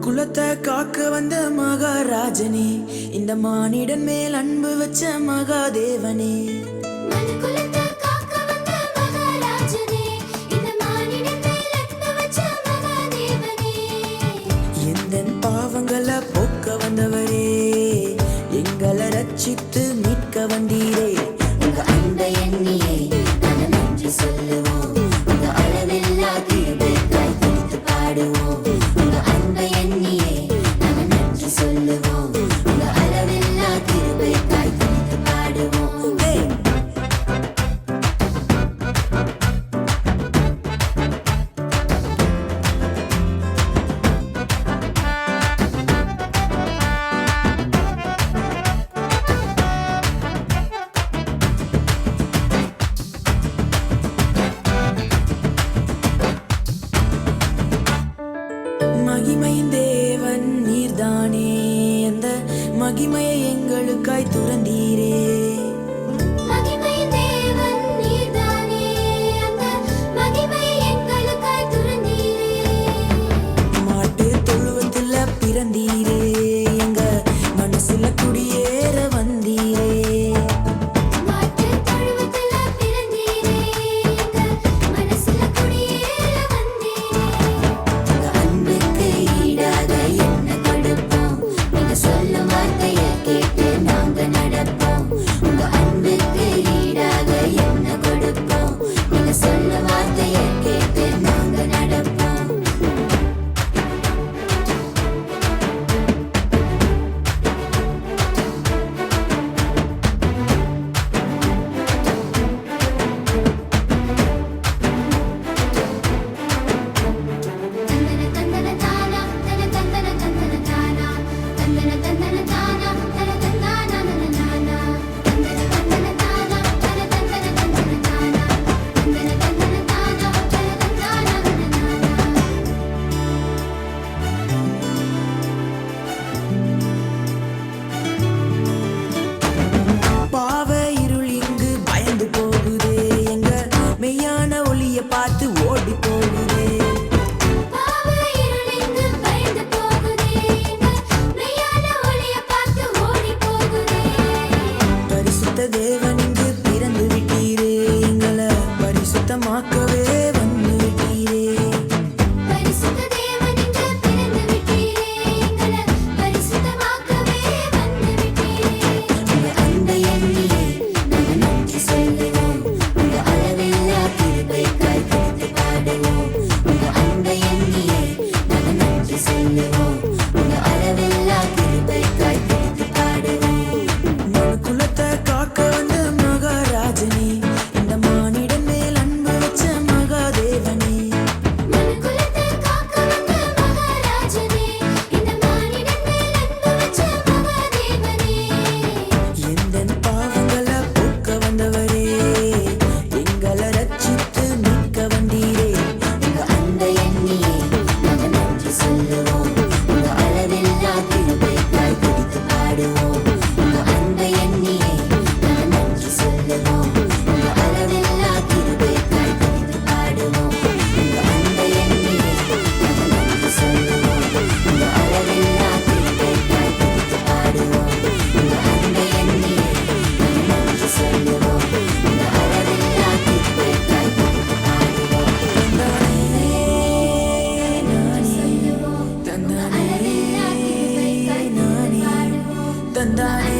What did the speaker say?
குலத்தை காக்க வந்த மகாராஜனே, இந்த மானிடன் மேல் அன்பு வச்ச மகாதேவனே. எந்தன் பாவங்களை போக்க வந்தவரே, எங்களை ரட்சித்து மீட்க வந்தீரே. உங்க அன்பை எண்ணியே நாங்கள் நன்றி சொல்லுவோம், உங்க அளவில்லா கிருபைக்காய் துதித்து பாடுவோம். உங்க அன்பை எண்ணியே நாங்கள் நன்றி சொல்லுவோம், உங்க அளவில்லா கிருபைக்காய் துதித்து பாடுவோம். மகிமையின் தேவன் நீர்தானே, அந்த மகிமையை எங்களுக்காய் துறந்தீரே. மாட்டு தொழுவத்துல பிறந்தீரே, எங்க மனசுல குடியேற வந்தீரே. பார்த்து ஓடி போகுதே. பரிசுத்த தேவன் இங்கு பிறந்து விட்டீரே, எங்களை பரிசுத்தமாக்கவே வந்து விட்டீரே. உங்க அன்பை எண்ணியே நாங்கள் நன்றி சொல்லுவோம், உங்க அளவில்லா கிருபைக்காய் துதித்து பாடுவோம். உங்க அன்பை எண்ணியே நாங்கள் நன்றி சொல்லுவோம், உங்க அளவில்லா கிருபைக்காய் துதித்து பாடுவோம். குலத்தை காக்க வந்த மகாராஜனே, இந்த மானிடன் மேல் அன்பு வச்ச மகாதேவனே. எந்தன் பாவங்களை போக்க வந்தவரே, எங்களை ரட்சித்து மீட்க வந்தீரே. உங்க அன்பை எண்ணியே நாங்கள் நன்றி சொல்லுவோம், உங்க அளவில்லா கிருபைக்காய் துதித்து பாடுவோம். உங்க அன்பை எண்ணியே நாங்கள் நன்றி சொல்லுவோம், உங்க அளவில்லா கிருபைக்காய் துதித்து பாடுவோம். உங்க அன்பை எண்ணியே நாங்கள் நன்றி சொல்லுவோம், உங்க அளவில்லா கிருபைக்காய் துதித்து பாடுவோம். உங்க அன்பை எண்ணியே நாங்கள் நன்றி சொல்லுவோம், உங்க அளவில்லா கிருபைக்காய் துதித்து பாடுவோம். தந்தானே நானே, தந்தானே